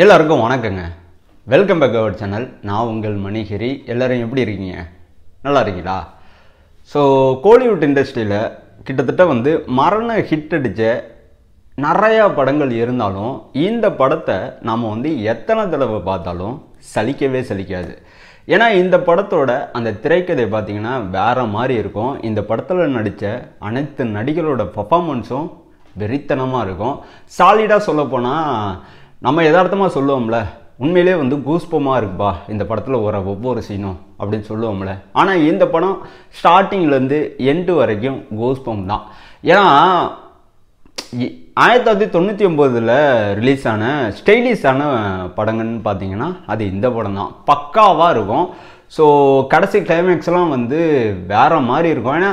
எல்லாருக்கும் வணக்கங்க. Welcome back our channel. நான் உங்கள் மணிகிரி. எல்லோரும் எப்படி இருக்கீங்க? நல்லா இருக்கீங்களா? ஸோ கோலிவுட் இண்டஸ்ட்ரியில் கிட்டத்தட்ட மரண ஹிட் அடித்த நிறையா படங்கள் இருந்தாலும் இந்த படத்தை நாம் எத்தனை தடவை பார்த்தாலும் சலிக்காது. ஏன்னா இந்த படத்தோட அந்த திரைக்கதை பார்த்திங்கன்னா வேறு மாதிரி இருக்கும். இந்த படத்தில் நடித்த அனைத்து நடிகரோட பர்ஃபார்மன்ஸும் வெறித்தனமாக இருக்கும். சாலிடாக சொல்லப்போனால் நம்ம யதார்த்தமாக சொல்லுவோம்ல, உண்மையிலே கூஸ்பமாக இருக்குப்பா இந்த படத்தில் வர ஒவ்வொரு சீனும் அப்படின்னு சொல்லுவோம்ல. ஆனால் இந்த படம் ஸ்டார்டிங்லேருந்து எண்டு வரைக்கும் கூஸ்பம் தான். ஏன்னா 1999 ரிலீஸ் ஆன ஸ்டைலிஷான படங்கள்னு பார்த்தீங்கன்னா அது இந்த படம் தான். பக்காவாக இருக்கும். ஸோ கடைசி கிளைமேக்ஸ்லாம் வேறு மாதிரி இருக்கும். ஏன்னா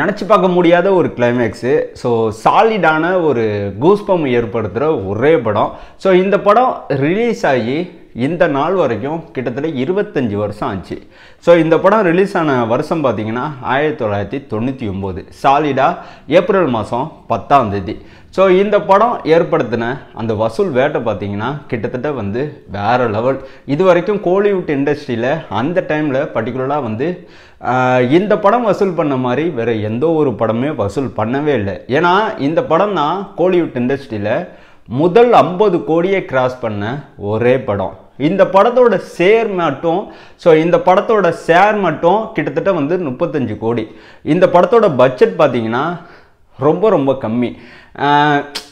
நினச்சி பார்க்க முடியாத ஒரு கிளைமேக்ஸு. ஸோ சாலிடான ஒரு கூஸ்பம் ஏற்படுத்துகிற ஒரே படம். ஸோ இந்த படம் ரிலீஸ் ஆகி இந்த நாள் வரைக்கும் கிட்டத்தட்ட 25 வருஷம் ஆச்சு. ஸோ இந்த படம் ரிலீஸ் ஆன வருஷம் பார்த்திங்கன்னா 1999 சாலிடாக ஏப்ரல் மாதம் 10ஆம் தேதி. ஸோ இந்த படம் ஏற்படுத்தின அந்த வசூல் வேட்டை பார்த்திங்கன்னா கிட்டத்தட்ட வேறு லெவல். இது வரைக்கும் கோலிவுட் இண்டஸ்ட்ரியில் அந்த டைமில் பர்டிகுலராக இந்த படம் வசூல் பண்ண மாதிரி வேறு எந்த ஒரு படமே வசூல் பண்ணவே இல்லை. ஏன்னா இந்த படம் தான் கோலிவுட் இண்டஸ்ட்ரியில் முதல் 50 கோடியை கிராஸ் பண்ண ஒரே படம். இந்த படத்தோட இந்த படத்தோட ஷேர் மட்டும் கிட்டத்தட்ட 35 கோடி. இந்த படத்தோட பட்ஜெட் பார்த்திங்கன்னா ரொம்ப கம்மி.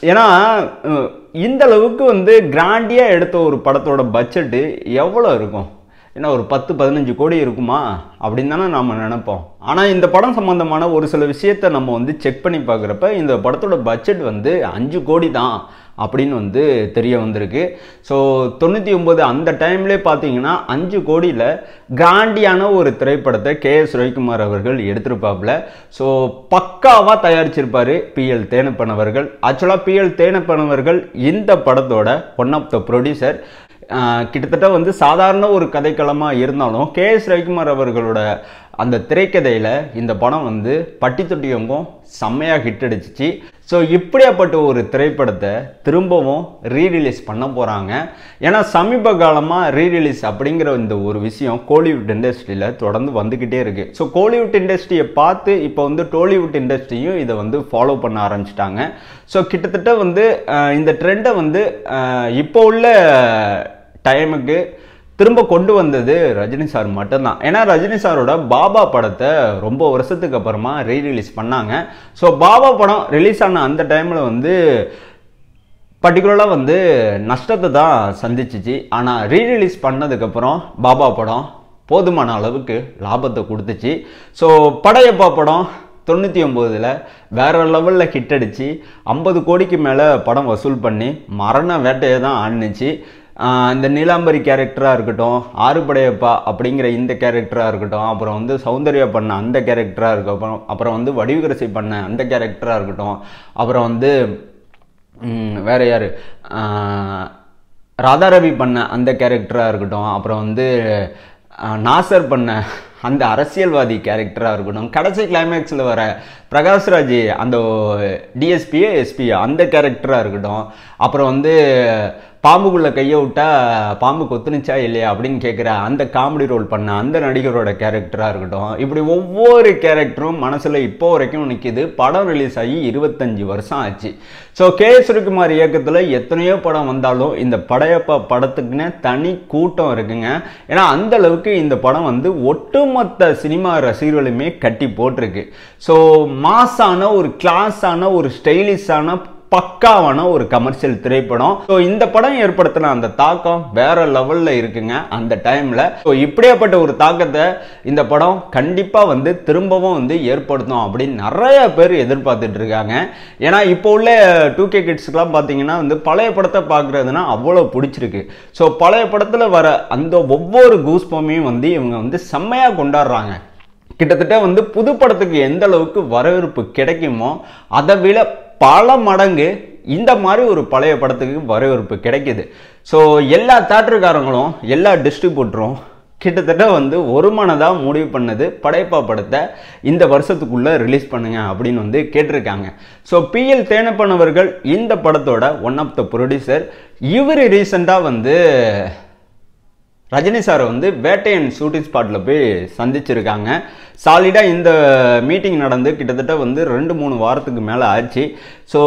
ஏன்னா இந்த அளவுக்கு கிராண்டியாக எடுத்த ஒரு படத்தோட பட்ஜெட்டு எவ்வளோ இருக்கும்? ஏன்னா ஒரு 10-15 கோடி இருக்குமா அப்படின்னு தானே நம்ம நினைப்போம். ஆனால் இந்த படம் சம்மந்தமான ஒரு சில விஷயத்தை நம்ம செக் பண்ணி பார்க்குறப்ப இந்த படத்தோட பட்ஜெட் 5 கோடி தான் அப்படின்னு தெரிய வந்திருக்கு. ஸோ 99 அந்த டைம்லேயே பார்த்தீங்கன்னா 5 கோடியில் கிராண்டியான ஒரு திரைப்படத்தை KS ரவிக்குமார் அவர்கள் எடுத்திருப்பாப்புல. ஸோ பக்காவாக தயாரிச்சிருப்பார் PL தேனப்பன் அவர்கள். ஆக்சுவலாக PL தேனப்பன் அவர்கள் இந்த படத்தோட ஒன் ஆஃப் த ப்ரொடியூசர். கிட்டத்தட்ட சாதாரண ஒரு கதைக்களமாக இருந்தாலும் KS ரவிக்குமார் அவர்களோட அந்த திரைக்கதையில் இந்த படம் பட்டி தொட்டியவங்கும் செம்மையாக ஹிட் அடிச்சிச்சு. ஸோ இப்படியாப்பட்ட ஒரு திரைப்படத்தை திரும்பவும் ரீரிலீஸ் பண்ண போகிறாங்க. ஏன்னா சமீப காலமாக ரீரிலீஸ் அப்படிங்கிற இந்த ஒரு விஷயம் கோலிவுட் இண்டஸ்ட்ரியில் தொடர்ந்து வந்துக்கிட்டே இருக்குது. ஸோ கோலிவுட் இண்டஸ்ட்ரியை பார்த்து இப்போ டோலிவுட் இண்டஸ்ட்ரியும் இதை ஃபாலோ பண்ண ஆரம்பிச்சிட்டாங்க. ஸோ கிட்டத்தட்ட இந்த ட்ரெண்டை இப்போ உள்ள டைமுக்கு திரும்ப கொண்டு வந்தது ரஜினி சார் மட்டும்தான். ஏன்னா ரஜினி சாரோட பாபா படத்தை ரொம்ப வருஷத்துக்கு அப்புறமா ரீரிலீஸ் பண்ணாங்க. ஸோ பாபா படம் ரிலீஸ் ஆன அந்த டைமில் பர்டிகுலராக நஷ்டத்தை தான் சந்திச்சிச்சு. ஆனால் ரீரிலீஸ் பண்ணதுக்கப்புறம் பாபா படம் போதுமான அளவுக்கு லாபத்தை கொடுத்துச்சு. ஸோ படையப்பா படம் 99 வேறு லெவலில் ஹிட் அடித்து 50 கோடிக்கு மேலே படம் வசூல் பண்ணி மரண வேட்டையை தான் ஆணுச்சு. இந்த நீலாம்பரி கேரக்டராக இருக்கட்டும், ஆறுபடையப்பா அப்படிங்கிற இந்த கேரக்டராக இருக்கட்டும், அப்புறம் சௌந்தர்யா பண்ண அந்த கேரக்டராக இருக்கட்டும், அப்புறம் வடிவுகரசி பண்ண அந்த கேரக்டராக இருக்கட்டும், அப்புறம் வேறு யார் ராதாரவி பண்ண அந்த கேரக்டராக இருக்கட்டும், அப்புறம் நாசர் பண்ண அந்த அரசியல்வாதி கேரக்டராக இருக்கட்டும், கடைசி கிளைமேக்ஸில் வர பிரகாஷ்ராஜ் அந்த டிஎஸ்பியோ எஸ்பியோ அந்த கேரக்டராக இருக்கட்டும், அப்புறம் பாம்புக்குள்ளே கையை விட்டா பாம்பு கொத்துனுச்சா இல்லையா அப்படின்னு கேட்குற அந்த காமெடி ரோல் பண்ண அந்த நடிகரோட கேரக்டராக இருக்கட்டும், இப்படி ஒவ்வொரு கேரக்டரும் மனசில் இப்போ வரைக்கும் நிற்கிது. படம் ரிலீஸ் ஆகி 25 வருஷம் ஆச்சு. ஸோ KS ரவிக்குமார் இயக்கத்தில் எத்தனையோ படம் வந்தாலும் இந்த படையப்பா படத்துக்குன்னு தனி கூட்டம் இருக்குங்க. ஏன்னா அந்த அளவுக்கு இந்த படம் ஒட்டுமொத்த சினிமா ரசிகர்களுமே கட்டி போட்டிருக்கு. ஸோ மாஸான ஒரு கிளாஸான ஒரு ஸ்டைலிஷான பக்காவான ஒரு கமர்ஷியல் திரைப்படம். ஸோ இந்த படம் ஏற்படுத்தின அந்த தாக்கம் வேற லெவலில் இருக்குங்க அந்த டைமில். ஸோ இப்படியாப்பட்ட ஒரு தாக்கத்தை இந்த படம் கண்டிப்பாக திரும்பவும் ஏற்படுத்தும் அப்படின்னு நிறைய பேர் எதிர்பார்த்துட்டு இருக்காங்க. ஏன்னா இப்போ உள்ள 2K கிட்ஸ்க்கெலாம் பார்த்தீங்கன்னா பழைய படத்தை பார்க்குறதுனா அவ்வளோ பிடிச்சிருக்கு. ஸோ பழைய படத்தில் வர அந்த ஒவ்வொரு கூஸ்பமையும் இவங்க செம்மையாக கொண்டாடுறாங்க. கிட்டத்தட்ட புது படத்துக்கு எந்த அளவுக்கு வரவேற்பு கிடைக்குமோ அதை விட பல மடங்கு இந்த மாதிரி ஒரு பழைய படத்துக்கு வரவேற்பு கிடைக்குது. ஸோ எல்லா தியேட்டருக்காரங்களும் எல்லா டிஸ்ட்ரிபியூட்டரும் கிட்டத்தட்ட வந்து ஒரு மனதாக முடிவு பண்ணது படையப்பா படத்தை இந்த வருஷத்துக்குள்ளே ரிலீஸ் பண்ணுங்க அப்படின்னு வந்து கேட்டிருக்காங்க. ஸோ PL தேனப்பன் அவர்கள் இந்த படத்தோட ஒன் ஆஃப் த ப்ரொடியூசர். இவர் ரீசெண்டாக வந்து ரஜினி சாரை வந்து வேட்டையன் ஷூட்டிங் ஸ்பாட்டில் போய் சந்திச்சிருக்காங்க. சாலிடாக இந்த மீட்டிங் நடந்து கிட்டத்தட்ட வந்து 2-3 வாரத்துக்கு மேலே ஆச்சு. ஸோ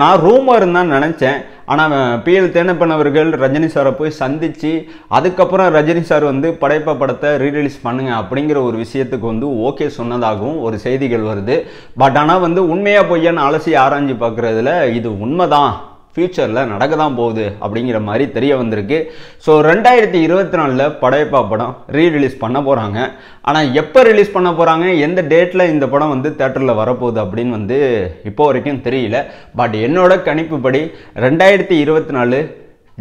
நான் ரூமர்னு தான் நினச்சேன். ஆனால் PL தேனப்பன் அவர்கள் ரஜினி சாரை போய் சந்தித்து அதுக்கப்புறம் ரஜினி சார் வந்து படையப்பா படத்தை ரீரிலீஸ் பண்ணுங்க அப்படிங்கிற ஒரு விஷயத்துக்கு வந்து ஓகே சொன்னதாகவும் ஒரு செய்திகள் வருது. பட் ஆனால் வந்து உண்மையாக பொய்யான்னு அலசி ஆராய்ஞ்சு பார்க்குறதுல இது உண்மைதான், ஃபியூச்சரில் நடக்க தான் போகுது அப்படிங்கிற மாதிரி தெரிய வந்திருக்கு. ஸோ 2024 படையப்பா படம் ரீரிலீஸ் பண்ண போகிறாங்க. ஆனால் எப்போ ரிலீஸ் பண்ண போகிறாங்க, எந்த டேட்டில் இந்த படம் வந்து தேட்டரில் வரப்போகுது அப்படின்னு வந்து இப்போ வரைக்கும் தெரியல. பட் என்னோட கணிப்புப்படி 2024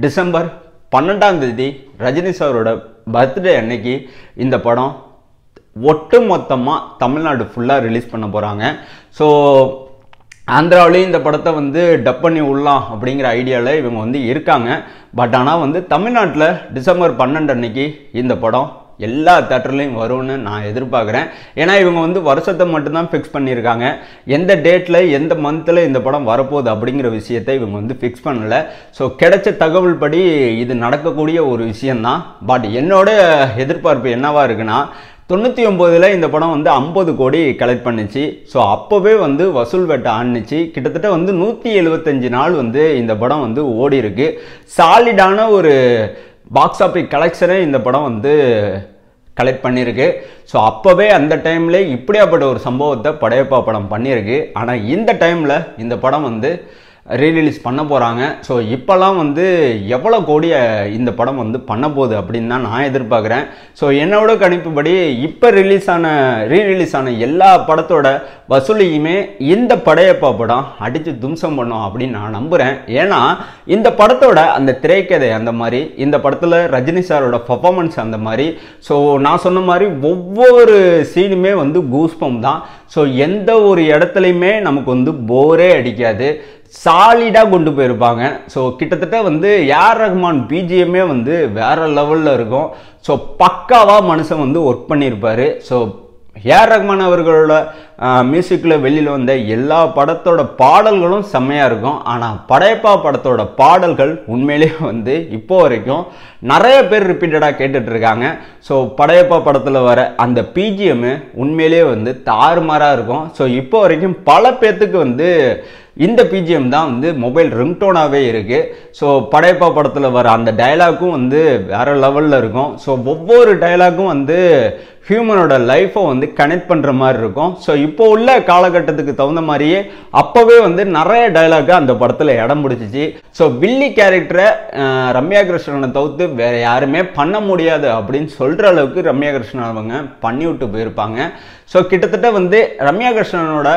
டிசம்பர் 12ஆம் தேதி ரஜினி சாரோட பர்த்டே அன்னைக்கு இந்த படம் ஒட்டு மொத்தமாக தமிழ்நாடு ஃபுல்லாக ரிலீஸ் பண்ண போகிறாங்க. ஸோ ஆந்திராவிலேயும் இந்த படத்தை வந்து டப் பண்ணி விடலாம் அப்படிங்கிற ஐடியாவில் இவங்க வந்து இருக்காங்க. பட் ஆனால் வந்து தமிழ்நாட்டில் டிசம்பர் 12 அன்னைக்கு இந்த படம் எல்லா தேட்டர்லையும் வரும்னு நான் எதிர்பார்க்குறேன். ஏன்னா இவங்க வந்து வருஷத்தை மட்டும்தான் ஃபிக்ஸ் பண்ணியிருக்காங்க. எந்த டேட்டில் எந்த மந்தில் இந்த படம் வரப்போகுது அப்படிங்கிற விஷயத்தை இவங்க வந்து ஃபிக்ஸ் பண்ணலை. ஸோ கிடைச்ச தகவல் படி இது நடக்கக்கூடிய ஒரு விஷயந்தான். பட் என்னோட எதிர்பார்ப்பு என்னவா இருக்குன்னா, 99 இந்த படம் வந்து 50 கோடி கலெக்ட் பண்ணிச்சு. ஸோ அப்போவே வந்து வசூல் வேட்டை ஆணுச்சு. கிட்டத்தட்ட வந்து 175 நாள் வந்து இந்த படம் வந்து ஓடி இருக்கு. சாலிடான ஒரு பாக்ஸ் ஆஃபீஸ் கலெக்ஷனே இந்த படம் வந்து கலெக்ட் பண்ணியிருக்கு. ஸோ அப்போவே அந்த டைமில் இப்படியாப்பட்ட ஒரு சம்பவத்தை படையப்பா படம் பண்ணியிருக்கு. ஆனால் இந்த டைமில் இந்த படம் வந்து ரீரிலீஸ் பண்ண போகிறாங்க. ஸோ இப்போல்லாம் வந்து எவ்வளோ கோடி இந்த படம் வந்து பண்ண போகுது அப்படின்னு தான் நான் எதிர்பார்க்குறேன். ஸோ என்னோட கணிப்புப்படி இப்போ ரீரிலீஸ் ஆன எல்லா படத்தோட வசூலையுமே இந்த படையப்பா படம் அடித்து தும்சம் பண்ணும் அப்படின்னு நான் நம்புகிறேன். ஏன்னா இந்த படத்தோட அந்த திரைக்கதை அந்த மாதிரி, இந்த படத்தில் ரஜினி சாரோட பர்ஃபார்மன்ஸ் அந்த மாதிரி. ஸோ நான் சொன்ன மாதிரி ஒவ்வொரு சீனுமே வந்து கூஸ்பம் தான். ஸோ எந்த ஒரு இடத்துலையுமே நமக்கு வந்து போரே அடிக்காது, சாலிடாக கொண்டு போயிருப்பாங்க. ஸோ கிட்டத்தட்ட வந்து ஏஆர் ரஹ்மான் பிஜிஎம்மே வந்து வேற லெவலில் இருக்கும். ஸோ பக்காவாக மனுஷன் வந்து ஒர்க் பண்ணியிருப்பார். ஸோ ஏஆர் ரஹ்மான் அவர்களோட மியூசிக்கில் வெளியில் வந்த எல்லா படத்தோட பாடல்களும் செம்மையாக இருக்கும். ஆனால் படையப்பா படத்தோட பாடல்கள் உண்மையிலேயே வந்து இப்போ வரைக்கும் நிறைய பேர் ரிப்பீட்டடாக கேட்டுட்ருக்காங்க. ஸோ படையப்பா படத்தில் வர அந்த பிஜிஎம்மு உண்மையிலேயே வந்து தாறுமாறாக இருக்கும். ஸோ இப்போ வரைக்கும் பல பேர்த்துக்கு வந்து இந்த பிஜிஎம் தான் வந்து மொபைல் ரிங்டோனாகவே இருக்குது. ஸோ படையப்பா படத்தில் வர அந்த டைலாக்கும் வந்து வேறு லெவலில் இருக்கும். ஸோ ஒவ்வொரு டைலாக்கும் வந்து ஹியூமனோட லைஃப்பை வந்து கனெக்ட் பண்ணுற மாதிரி இருக்கும். ஸோ இப்போ உள்ள காலகட்டத்துக்கு தகுந்த மாதிரியே அப்போவே வந்து நிறைய டைலாக அந்த படத்தில் இடம் பிடிச்சிச்சு. ஸோ வில்லி கேரக்டரை ரம்யா கிருஷ்ணனை தவிர்த்து வேறு யாருமே பண்ண முடியாது அப்படின்னு சொல்கிற அளவுக்கு ரம்யா கிருஷ்ணன் அவங்க பண்ணிவிட்டு போயிருப்பாங்க. ஸோ கிட்டத்தட்ட வந்து ரம்யா கிருஷ்ணனோட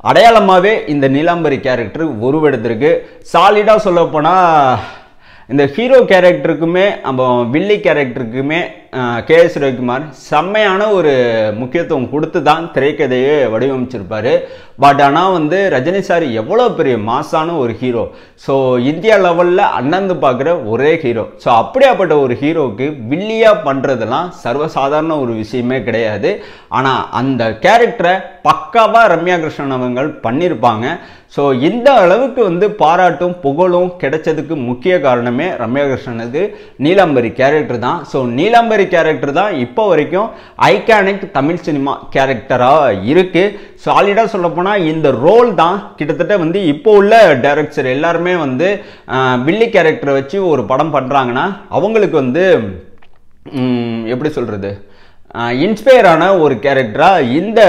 அடையாளமாகவே இந்த நீலாம்பரி கேரக்டர் உருவெடுத்திருக்கு. சாலிடாக சொல்லப்போனால் இந்த ஹீரோ கேரக்டருக்குமே நம்ம வில்லி கேரக்டருக்குமே KS ரவிக்குமார் செம்மையான ஒரு முக்கியத்துவம் கொடுத்து தான் திரைக்கதையை வடிவமைச்சிருப்பார். பட் ஆனால் வந்து ரஜினி சார் எவ்வளோ பெரிய மாசான ஒரு ஹீரோ. ஸோ இந்தியா லெவலில் அண்ணந்து பார்க்குற ஒரே ஹீரோ. ஸோ அப்படியாப்பட்ட ஒரு ஹீரோவுக்கு வில்லியாக பண்ணுறதுலாம் சர்வசாதாரண ஒரு விஷயமே கிடையாது. ஆனால் அந்த கேரக்டரை பக்காவாக ரம்யா கிருஷ்ணன் அவங்க பண்ணியிருப்பாங்க. ஸோ இந்த அளவுக்கு வந்து பாராட்டும் புகழும் கிடைச்சதுக்கு முக்கிய காரணமே ரம்யா கிருஷ்ணனுக்கு நீலாம்பரி கேரக்டர் தான். ஸோ நீலாம்பரி கேரக்டர் தான் இப்போ வரைக்கும் ஐகானிக் தமிழ் சினிமா கேரக்டராக இருக்கு. சாலிடாக சொல்ல போனால் இந்த ரோல் தான் கிட்டத்தட்ட வந்து இப்போ உள்ள டைரக்டர் எல்லாருமே வந்து வில்லி கேரக்டரை வச்சு ஒரு படம் பண்ணுறாங்கன்னா அவங்களுக்கு வந்து எப்படி சொல்கிறது, இன்ஸ்பயரான ஒரு கேரக்டராக இந்த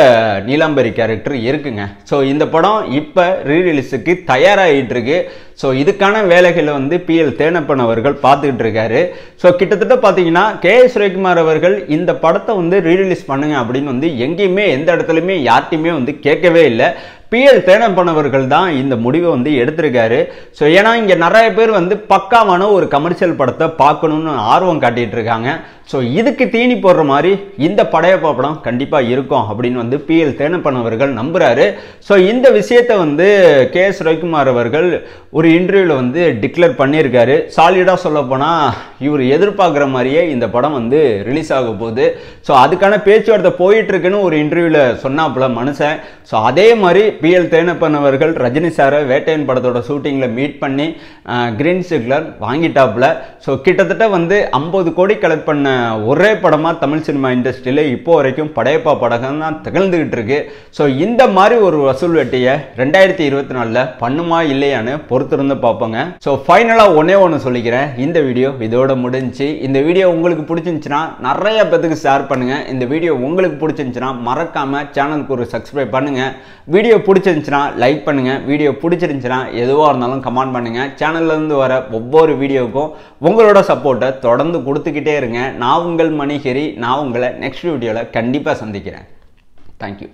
நீலாம்பரி கேரக்டர் இருக்குங்க. ஸோ இந்த படம் இப்போ ரீரிலீஸுக்கு தயாராகிட்டு இருக்கு. ஸோ இதுக்கான வேலைகளை வந்து PL தேனப்பன் அவர்கள் பார்த்துக்கிட்டு இருக்காரு. ஸோ கிட்டத்தட்ட பார்த்தீங்கன்னா KS ரவிக்குமார் அவர்கள் இந்த படத்தை வந்து ரீரிலீஸ் பண்ணுங்க அப்படின்னு வந்து எங்கேயுமே எந்த இடத்துலையுமே யார்ட்டையுமே வந்து கேட்கவே இல்லை. PL தேனப்பன் அவர்கள் தான் இந்த முடிவை வந்து எடுத்திருக்காரு. ஸோ ஏன்னா இங்கே நிறைய பேர் வந்து பக்காவான ஒரு கமர்ஷியல் படத்தை பார்க்கணுன்னு ஆர்வம் காட்டிகிட்டு இருக்காங்க. ஸோ இதுக்கு தீனி போடுற மாதிரி இந்த படையப்பா படம் கண்டிப்பாக இருக்கும் அப்படின்னு வந்து PL தேனப்பன் அவர்கள் நம்புகிறாரு. ஸோ இந்த விஷயத்தை வந்து KS ரவிக்குமார் அவர்கள் ஒரு இன்டர்வியூவில் வந்து டிக்ளேர் பண்ணியிருக்காரு. சாலிடாக சொல்லப்போனால் இவர் எதிர்பார்க்குற மாதிரியே இந்த படம் வந்து ரிலீஸ் ஆக போகுது. ஸோ அதுக்கான பேச்சுவார்த்தை போயிட்டுருக்குன்னு ஒரு இன்டர்வியூவில் சொன்னாப்புல மனுஷன். ஸோ அதே மாதிரி PL தேனப்பன் அவர்கள் ரஜினி சாரை வேட்டையன் படத்தோட ஷூட்டிங்கில் மீட் பண்ணி கிரீன் சிக்னல் வாங்கிட்டாப்புல. ஸோ கிட்டத்தட்ட வந்து 50 கோடி கலெக்ட் பண்ண ஒரே படமாக தமிழ் சினிமா இண்டஸ்ட்ரியில் இப்போ வரைக்கும் படையப்பா படம் தான் திகழ்ந்துகிட்டு இருக்கு. ஸோ இந்த மாதிரி ஒரு வசூல் வெட்டியை 2024 பண்ணுமா இல்லையான்னு பொறுத்திருந்து பார்ப்போங்க. ஸோ ஃபைனலாக ஒன்று சொல்லிக்கிறேன், இந்த வீடியோ இதோட முடிஞ்சு. இந்த வீடியோ உங்களுக்கு பிடிச்சிருந்துச்சுன்னா நிறைய பேத்துக்கு ஷேர் பண்ணுங்க. இந்த வீடியோ உங்களுக்கு பிடிச்சிருந்துச்சுன்னா மறக்காம சேனலுக்கு ஒரு சப்ஸ்கிரைப் பண்ணுங்க. வீடியோ பிடிச்சிருந்துச்சுன்னா லைக் பண்ணுங்க. வீடியோ பிடிச்சிருந்துச்சுன்னா எதுவாக இருந்தாலும் கமெண்ட் பண்ணுங்க. சேனல்ல இருந்து வர ஒவ்வொரு வீடியோவுக்கும் உங்களோட சப்போர்ட்டை தொடர்ந்து கொடுத்துக்கிட்டே இருங்க. நான் உங்கள் மணிஹரி. நான் உங்களை நெக்ஸ்ட் வீடியோவில் கண்டிப்பாக சந்திக்கிறேன். தேங்க்யூ.